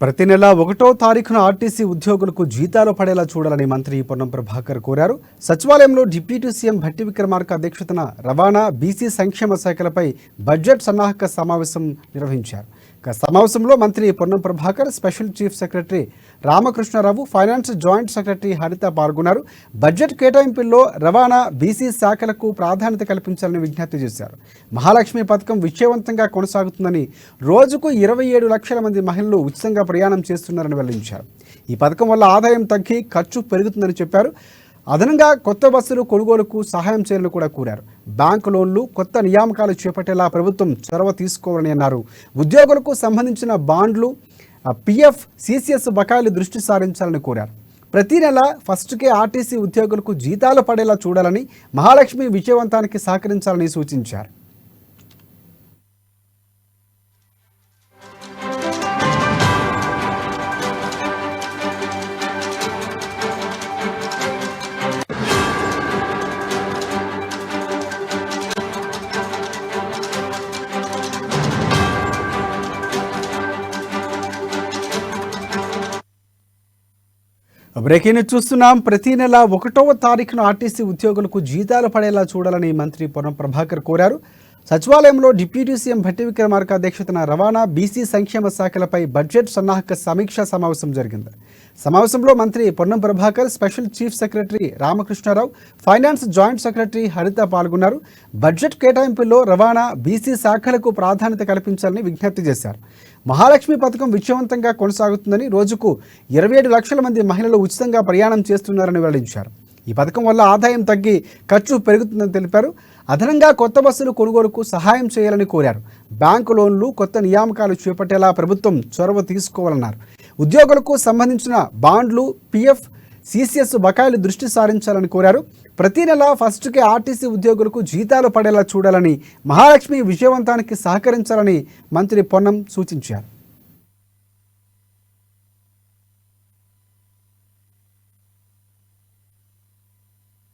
ప్రతి నెల 1వ తారీఖున ఆర్టీసీ ఉద్యోగులకు జీతాలు పడేలా చూడాలని మంత్రి పొన్నం ప్రభాకర్ కోరారు. సచివాలయంలో డిప్యూటీ సీఎం భట్టి విక్రమార్క అధ్యక్షతన రవాణా, బీసీ సంక్షేమ శాఖలపై బడ్జెట్ సన్నాహక సమావేశం నిర్వహించారు. సమావేశంలో మంత్రి Ponnam Prabhakar, special chief secretary Ramakrishna Rao, finance joint secretary Haritha పాల్గొన్నారు. బడ్జెట్ కేటాయింపుల్లో రవాణా, బీసీ శాఖలకు ప్రాధాన్యత కల్పించాలని విజ్ఞప్తి చేశారు. మహాలక్ష్మి పథకం విజయవంతంగా కొనసాగుతుందని, రోజుకు 27 లక్షల మంది మహిళలు ఉచితంగా ప్రయాణం చేస్తున్నారని వెల్లడించారు. ఈ పథకం వల్ల ఆదాయం తగ్గి ఖర్చు పెరుగుతుందని చెప్పారు. అదనంగా కొత్త బస్సులు కొనుగోలుకు సహాయం చేయాలని కూడా కోరారు. బ్యాంకు లోన్లు, కొత్త నియామకాలు చేపట్టేలా ప్రభుత్వం చొరవ తీసుకోవాలని అన్నారు. ఉద్యోగులకు సంబంధించిన బాండ్లు, పిఎఫ్, సిసిఎస్ బకాయిలు దృష్టి సారించాలని కోరారు. ప్రతి నెల ఫస్ట్కే ఆర్టీసీ ఉద్యోగులకు జీతాలు పడేలా చూడాలని, మహాలక్ష్మి విజయవంతానికి సహకరించాలని సూచించారు. బ్రేకింగ్ న్యూస్ చూస్తున్నాం. ప్రతి నెల 1వ తారీఖున ఆర్టీసీ ఉద్యోగులకు జీతాలు పడేలా చూడాలని మంత్రి పొన్నం ప్రభాకర్ కోరారు. సచివాలయంలో డిప్యూటీ సీఎం భట్టి విక్రమార్క అధ్యక్షతన రవాణా, బీసీ సంక్షేమ శాఖలపై బడ్జెట్ సన్నాహక సమీక్షా సమావేశం జరిగింది. సమావేశంలో మంత్రి Ponnam Prabhakar, special chief secretary Ramakrishna Rao, finance joint secretary Haritha పాల్గొన్నారు. బడ్జెట్ కేటాయింపుల్లో రవాణా, బీసీ శాఖలకు ప్రాధాన్యత కల్పించాలని విజ్ఞప్తి చేశారు. మహాలక్ష్మి పథకం విజయవంతంగా కొనసాగుతుందని, రోజుకు 27 లక్షల మంది మహిళలు ఉచితంగా ప్రయాణం చేస్తున్నారని వెల్లడించారు. ఈ పథకం వల్ల ఆదాయం తగ్గి ఖర్చు పెరుగుతుందని తెలిపారు. అదనంగా కొత్త బస్సులు కొనుగోలుకు సహాయం చేయాలని కోరారు. బ్యాంకు లోన్లు, కొత్త నియామకాలు చేపట్టేలా ప్రభుత్వం చొరవ తీసుకోవాలన్నారు. ఉద్యోగులకు సంబంధించిన బాండ్లు, పిఎఫ్, సిసిఎస్ బకాయిలు దృష్టి సారించాలని కోరారు. ప్రతి నెల ఫస్ట్కే ఆర్టీసీ ఉద్యోగులకు జీతాలు పడేలా చూడాలని, మహాలక్ష్మి విజయవంతానికి సహకరించాలని మంత్రి పొన్నం సూచించారు.